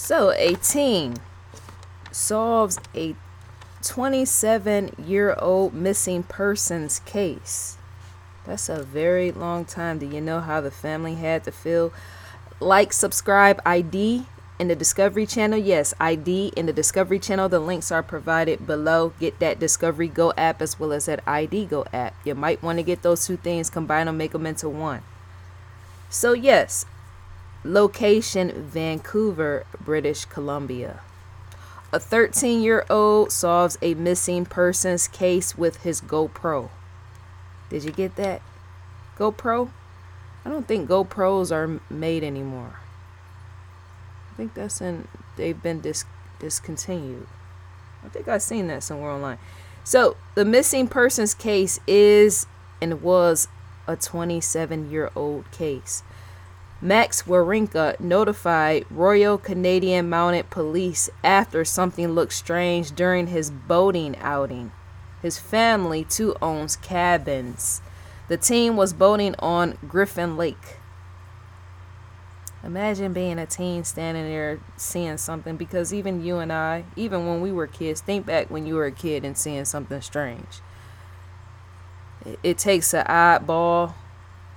So, a teen solves a 27-year-old missing persons case. That's a very long time. Do you know how the family had to feel? Like, subscribe, ID in the Discovery Channel. Yes, ID in the Discovery Channel. The links are provided below. Get that Discovery Go app as well as that ID Go app. You might want to get those two things, combine them, make them into one. So yes, location Vancouver, British Columbia. A 13-year-old solves a missing persons case with his GoPro. Did you get that? GoPro? I don't think GoPros are made anymore. I think they've been discontinued. I think I've seen that somewhere online. So the missing persons case is and was a 27-year-old case. Max Wawrinka notified Royal Canadian Mounted Police after something looked strange during his boating outing. His family too owns cabins. The teen was boating on Griffin Lake. Imagine being a teen standing there seeing something, because even you and I, even when we were kids, think back when you were a kid and seeing something strange. It takes an oddball.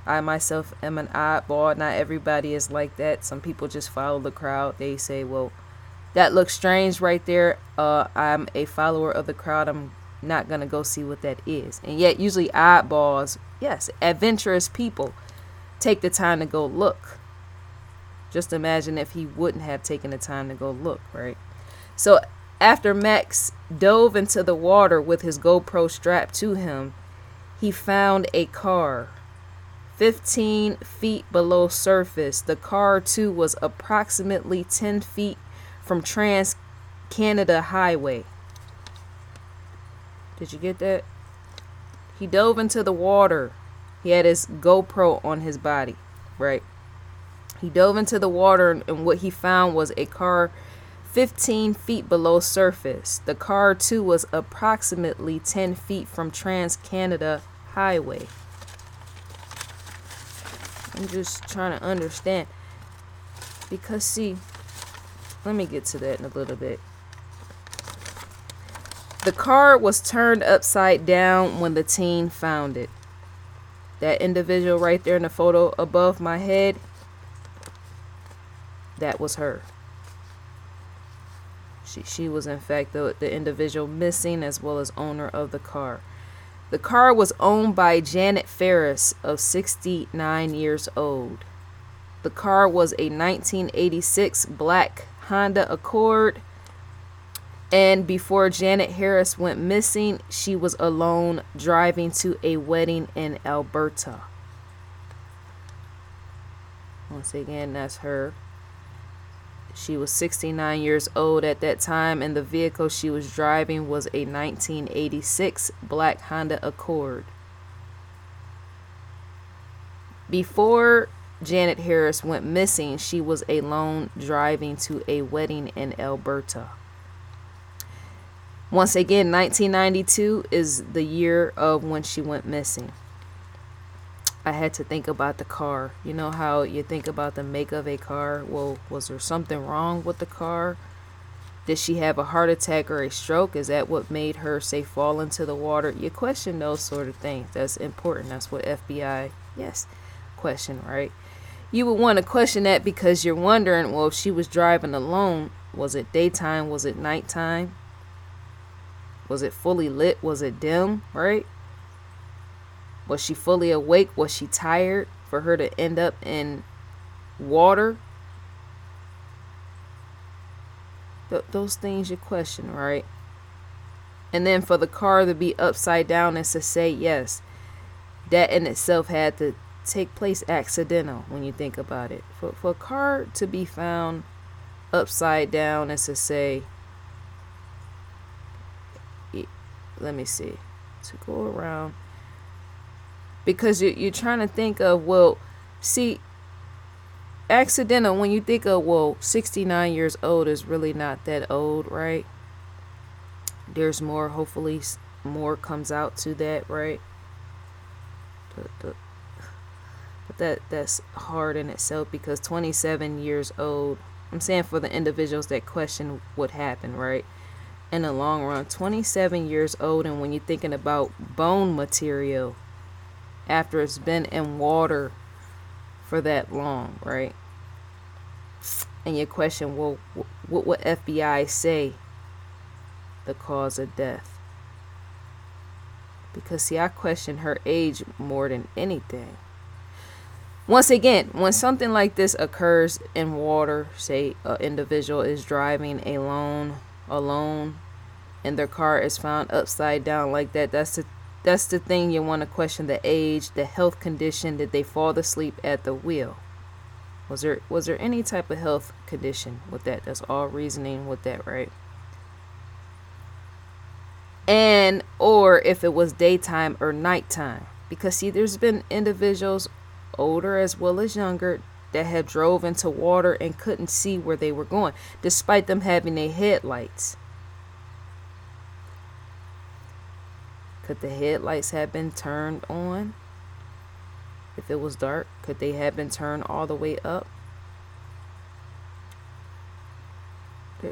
I myself am an oddball. Not everybody is like that. Some people just follow the crowd. They say, well, that looks strange right there. I'm a follower of the crowd. I'm not going to go see what that is. And yet usually oddballs, yes, adventurous people take the time to go look. Just imagine if he wouldn't have taken the time to go look, right? So after Max dove into the water with his GoPro strapped to him, he found a car 15 feet below surface. The car, too, was approximately 10 feet from Trans-Canada Highway. Did you get that? He dove into the water. He had his GoPro on his body, right? He dove into the water, and what he found was a car 15 feet below surface. The car, too, was approximately 10 feet from Trans-Canada Highway. I'm just trying to understand. Because, see, let me get to that in a little bit. The car was turned upside down when the teen found it. That individual right there in the photo above my head, that was her. She was in fact the individual missing, as well as owner of the car. The car was owned by Janet Ferris of 69 years old. The car was a 1986 black Honda Accord. And before Janet Harris went missing, she was alone driving to a wedding in Alberta. Once again, that's her. She was 69 years old at that time, and the vehicle she was driving was a 1986 black Honda Accord. Before Janet Harris went missing, she was alone driving to a wedding in Alberta. Once again, 1992 is the year of when she went missing. I had to think about the car. You know how you think about the make of a car? Well, was there something wrong with the car? Did she have a heart attack or a stroke? Is that what made her, say, fall into the water? You question those sort of things. That's important. That's what FBI, yes, question, right? You would want to question that because you're wondering, well, if she was driving alone, was it daytime? Was it nighttime? Was it fully lit? Was it dim, right? Was she fully awake? Was she tired for her to end up in water? Those things you question, right? And then for the car to be upside down is to say, yes, that in itself had to take place accidental when you think about it. For a car to be found upside down is to say, let me see, to go around. Because you're trying to think of, well, see, accidental, when you think of, well, 69 years old is really not that old, right? There's more, hopefully more comes out to that, right? But that's hard in itself, because 27 years old, I'm saying for the individuals that question what happened, right? In the long run, 27 years old, and when you're thinking about bone material after it's been in water for that long, right? And you question, well, what would FBI say the cause of death? Because, see, I question her age more than anything. Once again, when something like this occurs in water, say an individual is driving alone, and their car is found upside down like that, that's the thing you want to question: the age, the health condition. Did they fall asleep at the wheel? Was there any type of health condition with that? That's all reasoning with that, right? And or if it was daytime or nighttime. Because, see, there's been individuals, older as well as younger, that have drove into water and couldn't see where they were going, despite them having their headlights. Could the headlights have been turned on? If it was dark, could they have been turned all the way up?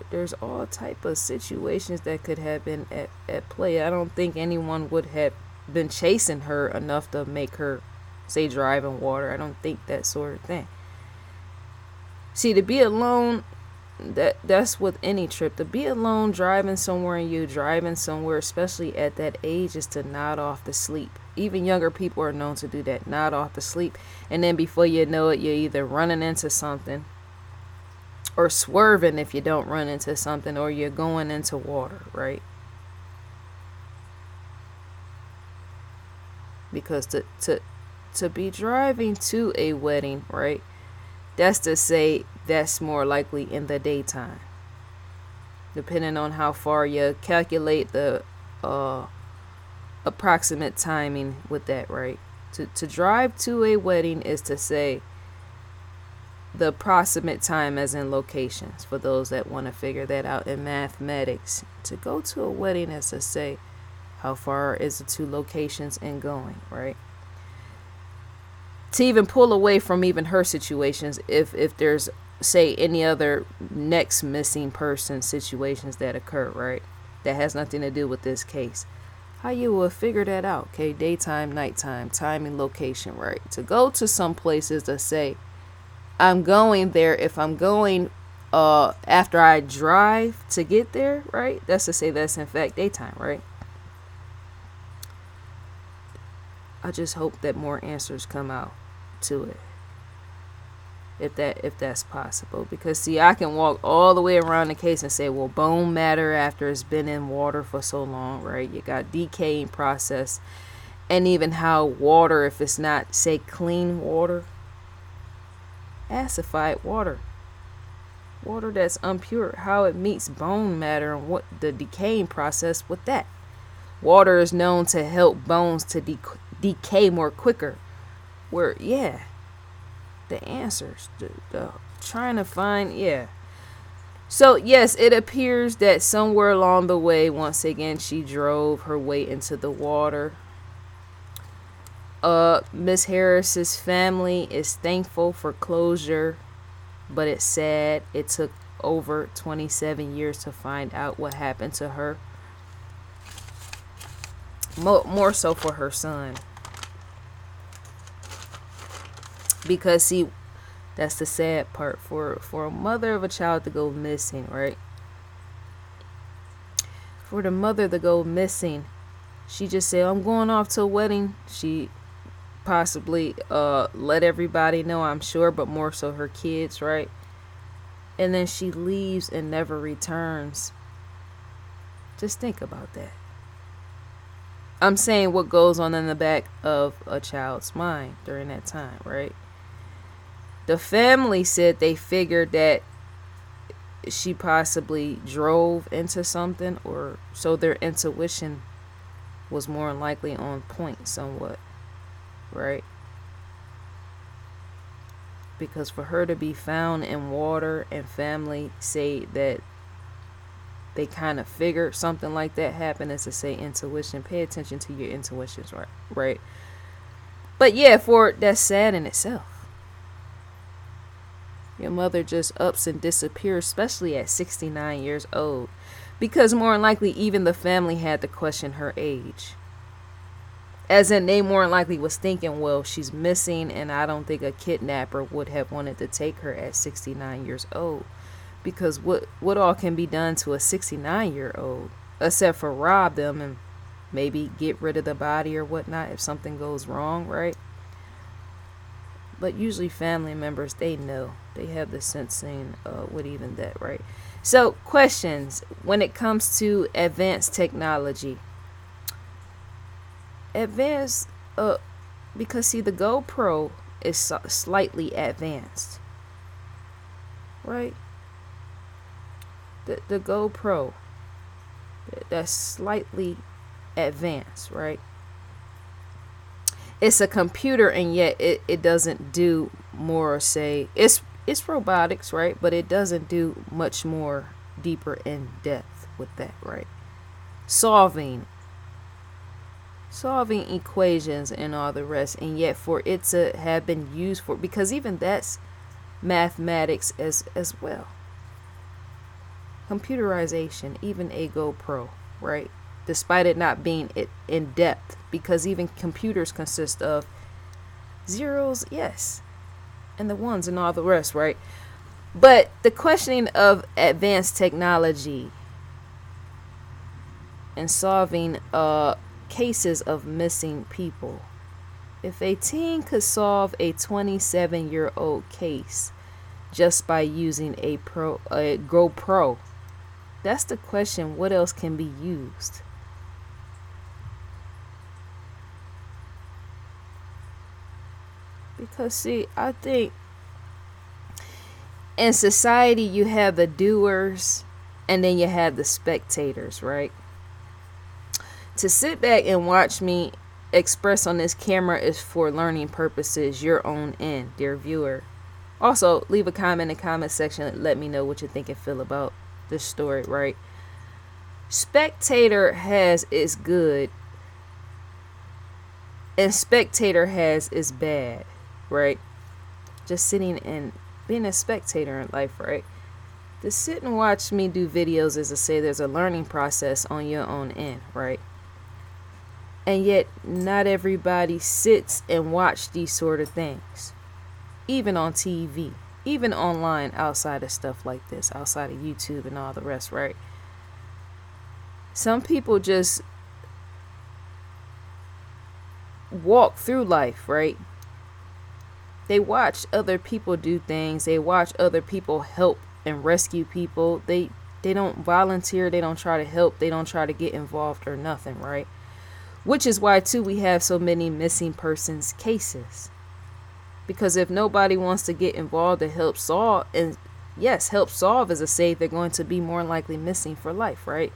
There's all type of situations that could have been at play. I don't think anyone would have been chasing her enough to make her, say, drive in water. I don't think that sort of thing. See, to be alone, that's with any trip. To be alone, driving somewhere, especially at that age, is to nod off to sleep. Even younger people are known to do that, nod off to sleep. And then before you know it, you're either running into something, or swerving if you don't run into something, or you're going into water, right? Because to be driving to a wedding, right? That's to say that's more likely in the daytime, depending on how far you calculate the approximate timing with that, right? To drive to a wedding is to say the approximate time, as in locations, for those that want to figure that out in mathematics. To go to a wedding is to say how far is the two locations and going, right? To even pull away from even her situations, if there's, say, any other next missing person situations that occur, right? That has nothing to do with this case. How you will figure that out, okay? Daytime, nighttime, timing, location, right? To go to some places to say, I'm going there. If I'm going after I drive to get there, right? That's to say that's in fact daytime, right? I just hope that more answers come out to it, if that's possible. Because, see, I can walk all the way around the case and say, well, bone matter after it's been in water for so long, right? You got decaying process, and even how water, if it's not, say, clean water, acidified water that's impure, how it meets bone matter and what the decaying process with that. Water is known to help bones to decay more quicker. Where, yeah, the answers, the trying to find, yeah. So, yes, it appears that somewhere along the way, once again, she drove her way into the water. Miss Harris's family is thankful for closure, but it's sad it took over 27 years to find out what happened to her. More so for her son. Because, see, that's the sad part. For a mother of a child to go missing, right? For the mother to go missing, she just said, I'm going off to a wedding. She possibly let everybody know, I'm sure, but more so her kids, right? And then she leaves and never returns. Just think about that. I'm saying what goes on in the back of a child's mind during that time, right? The family said they figured that she possibly drove into something, or so their intuition was more likely on point somewhat, right? Because for her to be found in water and family say that they kind of figured something like that happened, is to say intuition. Pay attention to your intuitions, right? But yeah, that's sad in itself. Your mother just ups and disappears, especially at 69 years old, because more than likely even the family had to question her age. As in, they more than likely was thinking, well, she's missing, and I don't think a kidnapper would have wanted to take her at 69 years old. Because what all can be done to a 69-year-old, except for rob them and maybe get rid of the body or whatnot if something goes wrong, right? But usually family members, they know. They have the sensing with even that, right? So, questions when it comes to advanced technology. Advanced, because see, the GoPro is slightly advanced, right? The GoPro, that's slightly advanced, right? It's a computer, and yet it doesn't do more, say, it's robotics, right? But it doesn't do much more deeper in depth with that, right? Solving equations and all the rest, and yet for it to have been used for, because even that's mathematics as well. Computerization, even a GoPro, right? Despite it not being in depth, because even computers consist of zeros, yes, and the ones and all the rest, right? But the questioning of advanced technology and solving cases of missing people. If a teen could solve a 27-year-old case just by using a GoPro, that's the question. What else can be used? Because see, I think in society you have the doers and then you have the spectators, right? To sit back and watch me express on this camera is for learning purposes, your own end, dear viewer. Also, leave a comment in the comment section and let me know what you think and feel about this story, right? Spectator has is good and spectator has is bad, right? Just sitting and being a spectator in life, right? To sit and watch me do videos is to say there's a learning process on your own end, right? And yet not everybody sits and watch these sort of things, even on TV, even online, outside of stuff like this, outside of YouTube and all the rest, right? Some people just walk through life, right? They watch other people do things. They watch other people help and rescue people. They don't volunteer. They don't try to help. They don't try to get involved or nothing, right? Which is why, too, we have so many missing persons cases. Because if nobody wants to get involved to help solve, and yes, help solve is a say they're going to be more likely missing for life, right?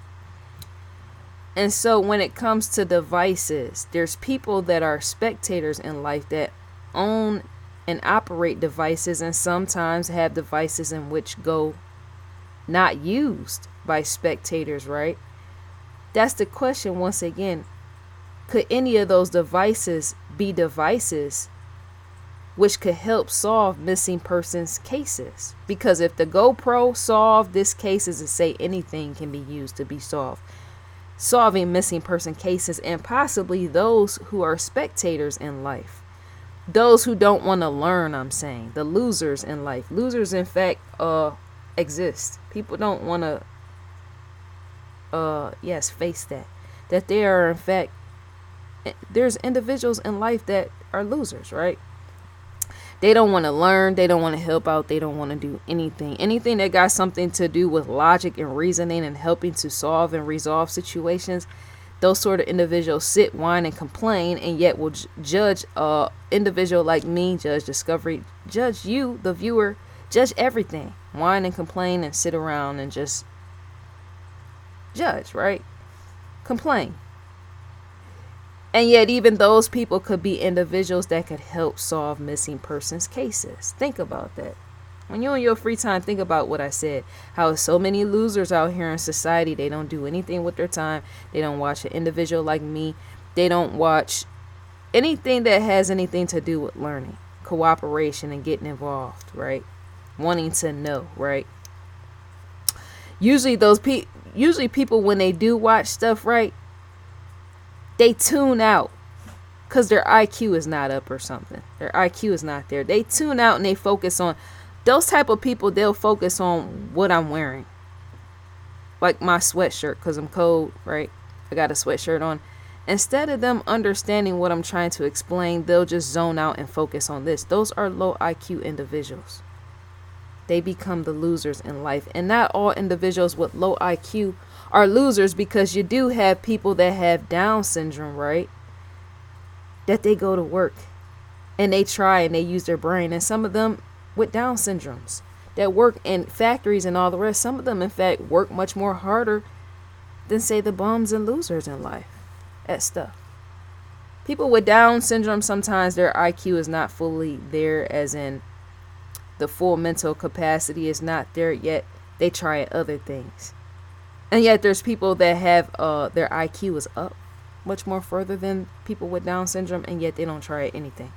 And so when it comes to devices, there's people that are spectators in life that own and operate devices and sometimes have devices in which go not used by spectators, right? That's the question once again. Could any of those devices be devices which could help solve missing persons cases? Because if the GoPro solved this case, as to say anything can be used to be solved, solving missing person cases, and possibly those who are spectators in life, those who don't want to learn, I'm saying, the losers in life. Losers, in fact, exist. People don't want to, face that they are, in fact, there's individuals in life that are losers, right? They don't want to learn. They don't want to help out. They don't want to do anything that got something to do with logic and reasoning and helping to solve and resolve situations. Those sort of individuals sit, whine, and complain, and yet will judge a individual like me, judge Discovery, judge you, the viewer, judge everything, whine and complain and sit around and just judge, right? Complain. And yet even those people could be individuals that could help solve missing persons cases. Think about that. When you're in your free time, think about what I said. How so many losers out here in society, they don't do anything with their time. They don't watch an individual like me. They don't watch anything that has anything to do with learning, cooperation, and getting involved, right? wanting to know, right? Usually usually people, when they do watch stuff, right, they tune out because their IQ is not up or something. Their IQ is not there. They tune out and they focus on those type of people. They'll focus on what I'm wearing, like my sweatshirt, because I'm cold, right? I got a sweatshirt on. Instead of them understanding what I'm trying to explain, they'll just zone out and focus on this. Those are low IQ individuals. They become the losers in life. And not all individuals with low IQ are losers, because you do have people that have Down syndrome, right? That they go to work and they try and they use their brain. And some of them with Down syndromes that work in factories and all the rest, some of them in fact work much more harder than, say, the bums and losers in life at stuff. People with Down syndrome, sometimes their IQ is not fully there, as in the full mental capacity is not there yet. They try other things. And yet there's people that have their IQ is up much more further than people with Down syndrome, and yet they don't try anything.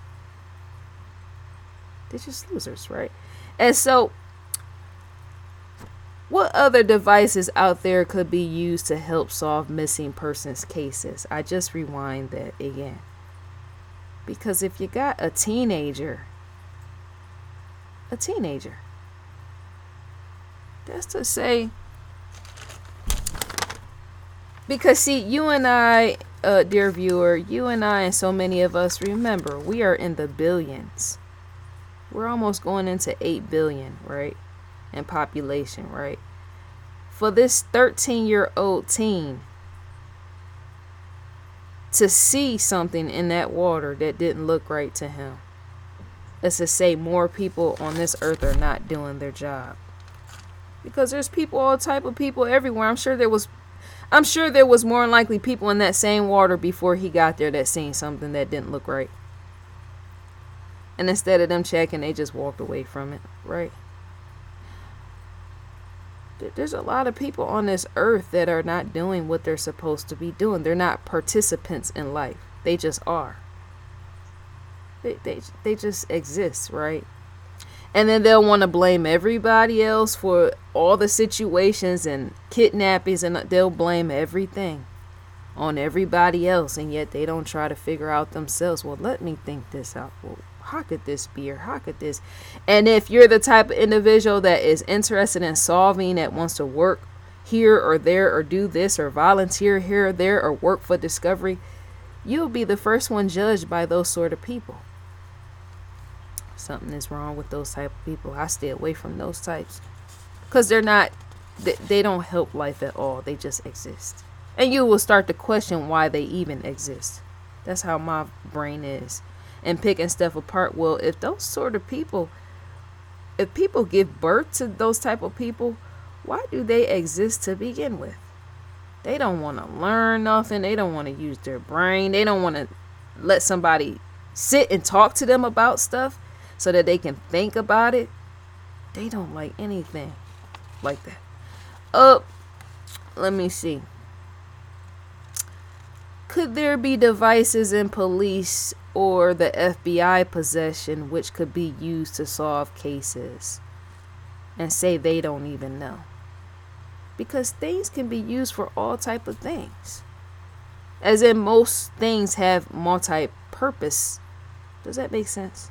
They're just losers, right? And so what other devices out there could be used to help solve missing persons cases? I just rewind that again. Because if you got a teenager, that's to say, because see, you and I, dear viewer, you and I and so many of us, remember, we are in the billions. We're almost going into 8 billion, right? In population, right? For this 13-year-old teen to see something in that water that didn't look right to him, let's just say more people on this earth are not doing their job. Because there's people, all type of people everywhere. I'm sure there was more than likely people in that same water before he got there that seen something that didn't look right. And instead of them checking, they just walked away from it, right? There's a lot of people on this earth that are not doing what they're supposed to be doing. They're not participants in life. They just are. They just exist, right? And then they'll want to blame everybody else for all the situations and kidnappings, and they'll blame everything on everybody else, and yet they don't try to figure out themselves. Well, let me think this out. Well, how could this be, or how could this? And if you're the type of individual that is interested in solving, that wants to work here or there, or do this, or volunteer here or there, or work for discovery, you'll be the first one judged by those sort of people. Something is wrong with those type of people. I stay away from those types, because they don't help life at all. They just exist. And you will start to question why they even exist. That's how my brain is. And picking stuff apart. Well, if those sort of people, if people give birth to those type of people, why do they exist to begin with? They don't want to learn nothing. They don't want to use their brain. They don't want to let somebody sit and talk to them about stuff so that they can think about it. They don't like anything like that. Let me see. Could there be devices in police or the FBI possession which could be used to solve cases, and say they don't even know? Because things can be used for all type of things. As in, most things have multi-purpose. Does that make sense?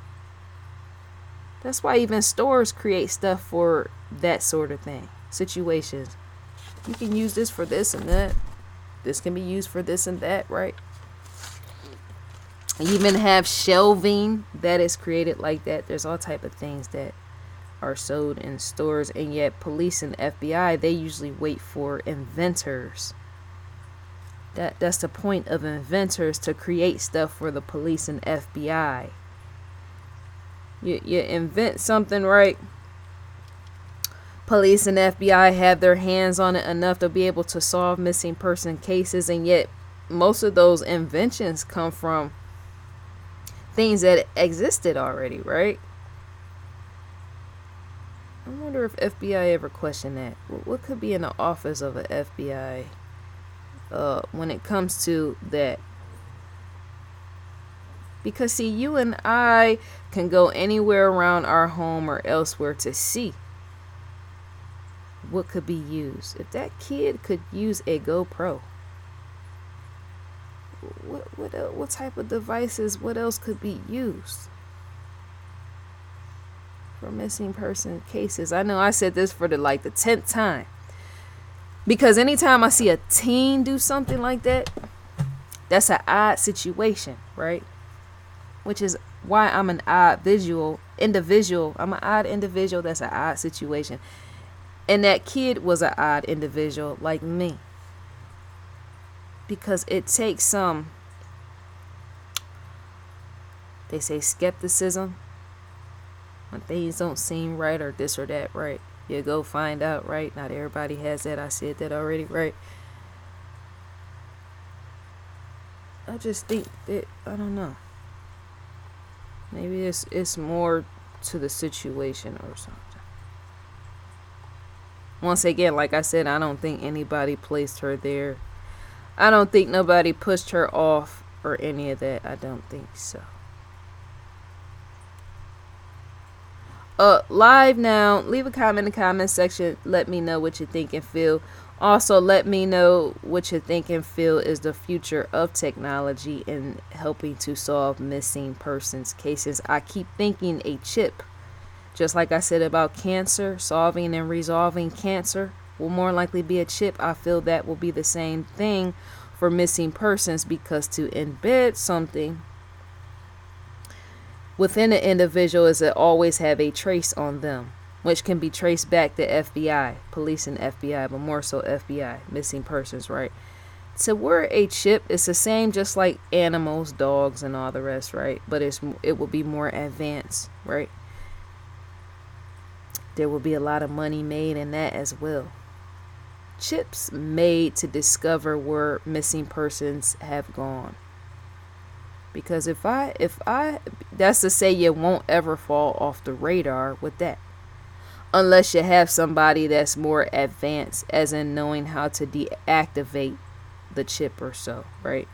That's why even stores create stuff for that sort of thing. Situations. You can use this for this and that. This can be used for this and that, right? You even have shelving that is created like that. There's all type of things that are sold in stores, and yet police and FBI, they usually wait for inventors. That's the point of inventors, to create stuff for the police and FBI. You invent something, right? Police and FBI have their hands on it enough to be able to solve missing person cases, and yet most of those inventions come from things that existed already, right? I wonder if FBI ever questioned that. What could be in the office of an FBI when it comes to that? Because see, you and I can go anywhere around our home or elsewhere to see what could be used. If that kid could use a GoPro, what type of devices, what else could be used for missing person cases? I know I said this for the 10th time. Because anytime I see a teen do something like that, that's an odd situation, right? Which is why I'm an odd individual. I'm an odd individual. That's an odd situation. And that kid was an odd individual like me. Because it takes some, they say, skepticism. When things don't seem right or this or that right, you go find out, right? Not everybody has that. I said that already, right? I just think that, I don't know. Maybe it's more to the situation or something. Once again, like I said, I don't think anybody placed her there. I don't think nobody pushed her off or any of that. I don't think so. Live now. Leave a comment in the comment section. Let me know what you think and feel. Also, let me know what you think and feel is the future of technology in helping to solve missing persons cases. I keep thinking a chip, just like I said about cancer, solving and resolving cancer will more likely be a chip. I feel that will be the same thing for missing persons, because to embed something within an individual is to always have a trace on them, which can be traced back to FBI, police and FBI, but more so FBI, missing persons, right? To wear a chip, it's the same just like animals, dogs, and all the rest, right? But it will be more advanced, right? There will be a lot of money made in that as well. Chips made to discover where missing persons have gone. Because if I, that's to say you won't ever fall off the radar with that. Unless you have somebody that's more advanced, as in knowing how to deactivate the chip or so, right?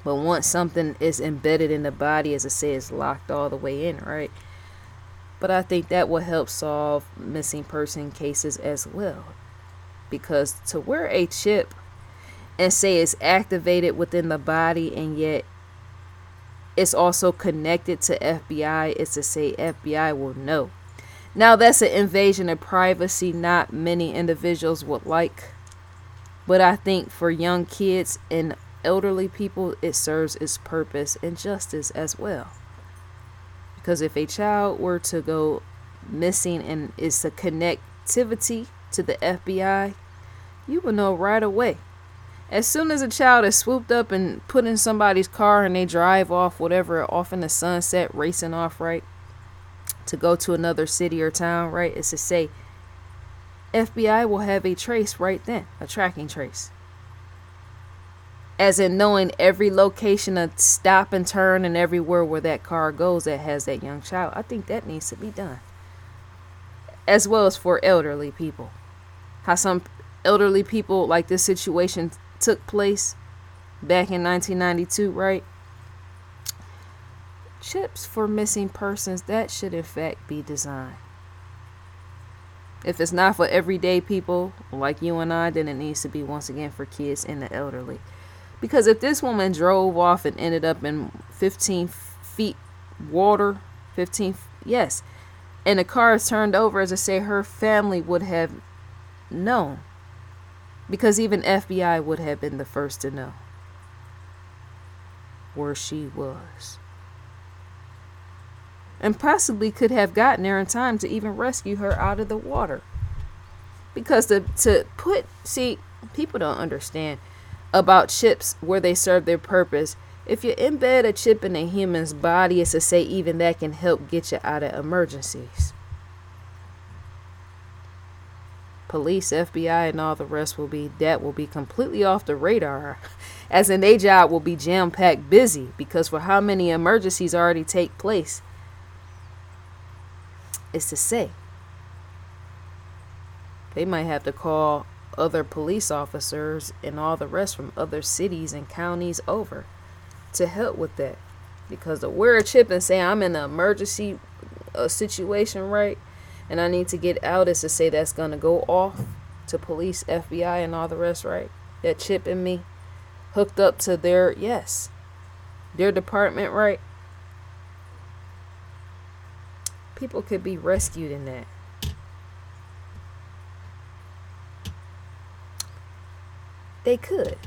But once something is embedded in the body, as I say, it's locked all the way in, right? But I think that will help solve missing person cases as well. Because to wear a chip and say it's activated within the body and yet it's also connected to FBI, it's to say FBI will know. Now that's an invasion of privacy not many individuals would like. But I think for young kids and elderly people, it serves its purpose and justice as well. Because if a child were to go missing and is a connectivity to the FBI, you will know right away. As soon as a child is swooped up and put in somebody's car and they drive off, whatever, off in the sunset, racing off, right, to go to another city or town, right, it's to say FBI will have a trace right then, a tracking trace. As in knowing every location of stop and turn and everywhere where that car goes that has that young child. I think that needs to be done. As well as for elderly people. How some elderly people, like this situation took place back in 1992, right? Chips for missing persons, that should in fact be designed. If it's not for everyday people like you and I, then it needs to be once again for kids and the elderly. Because if this woman drove off and ended up in 15 feet water, yes, and the car is turned over, as I say, her family would have known. Because even FBI would have been the first to know where she was. And possibly could have gotten there in time to even rescue her out of the water. Because see, people don't understand about chips where they serve their purpose. If you embed a chip in a human's body, it's to say even that can help get you out of emergencies. Police, FBI, and all the rest will be completely off the radar. As in, their job will be jam-packed busy, because for how many emergencies already take place, it's to say they might have to call other police officers and all the rest from other cities and counties over to help with that. Because to wear a chip and say I'm in an emergency situation, right, and I need to get out, is to say that's going to go off to police, FBI, and all the rest, right? That chip in me hooked up to their department, right? People could be rescued in that. They could.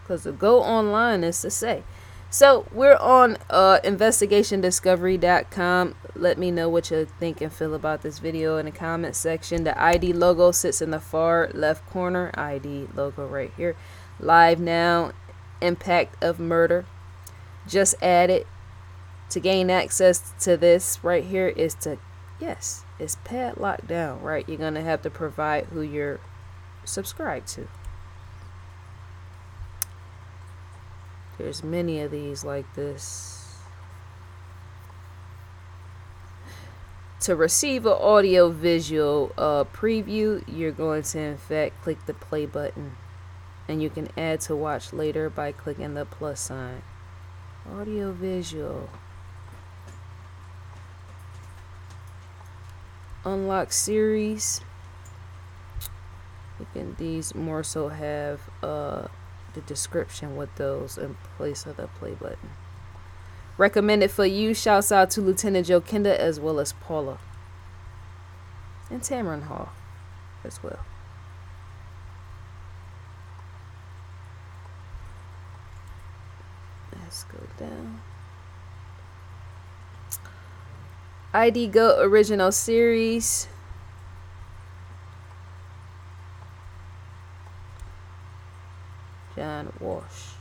Because to go online is to say. So we're on investigationdiscovery.com. Let me know what you think and feel about this video in the comment section. The ID logo sits in the far left corner. ID logo right here. Live now. Impact of murder. Just added. To gain access to this right here is to, yes, it's padlocked down, right? You're going to have to provide who you're subscribed to. There's many of these like this. To receive an audio visual preview, you're going to in fact click the play button, and you can add to watch later by clicking the plus sign. Audio visual. Unlock series. These more so have the description with those in place of the play button. Recommended for you. Shouts out to Lieutenant Joe Kenda as well as Paula and Tamron Hall as well. Let's go down. ID Go original series. John Walsh.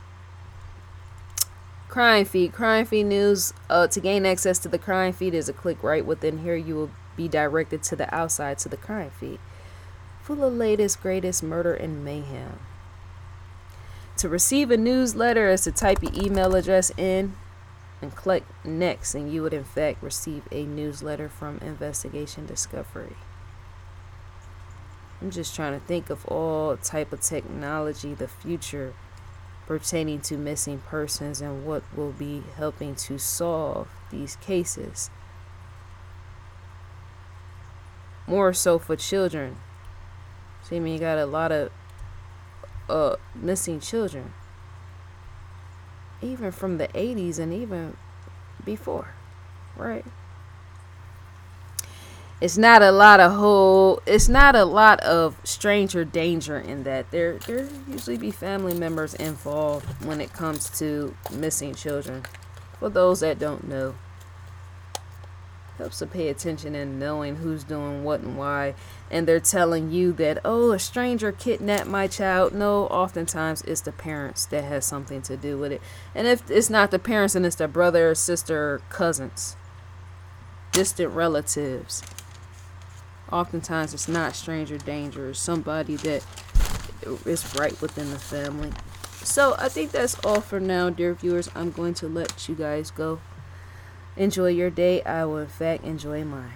Crime feed. Crime feed news. To gain access to the crime feed is a click right within here. You will be directed to the outside to the crime feed. Full of latest, greatest murder and mayhem. To receive a newsletter is to type your email address in and click next, and you would in fact receive a newsletter from Investigation Discovery. I'm just trying to think of all type of technology, the future pertaining to missing persons and what will be helping to solve these cases. More so for children. See, I mean, you got a lot of missing children. Even from the 80s and even before, right? It's not a lot of stranger danger in that. There usually be family members involved when it comes to missing children. For those that don't know, helps to pay attention and knowing who's doing what and why. And they're telling you that, oh, a stranger kidnapped my child. No, oftentimes it's the parents that has something to do with it. And if it's not the parents, then it's the brother, sister, cousins, distant relatives. Oftentimes it's not stranger danger. It's somebody that is right within the family. So I think that's all for now, dear viewers. I'm going to let you guys go. Enjoy your day. I will in fact enjoy mine.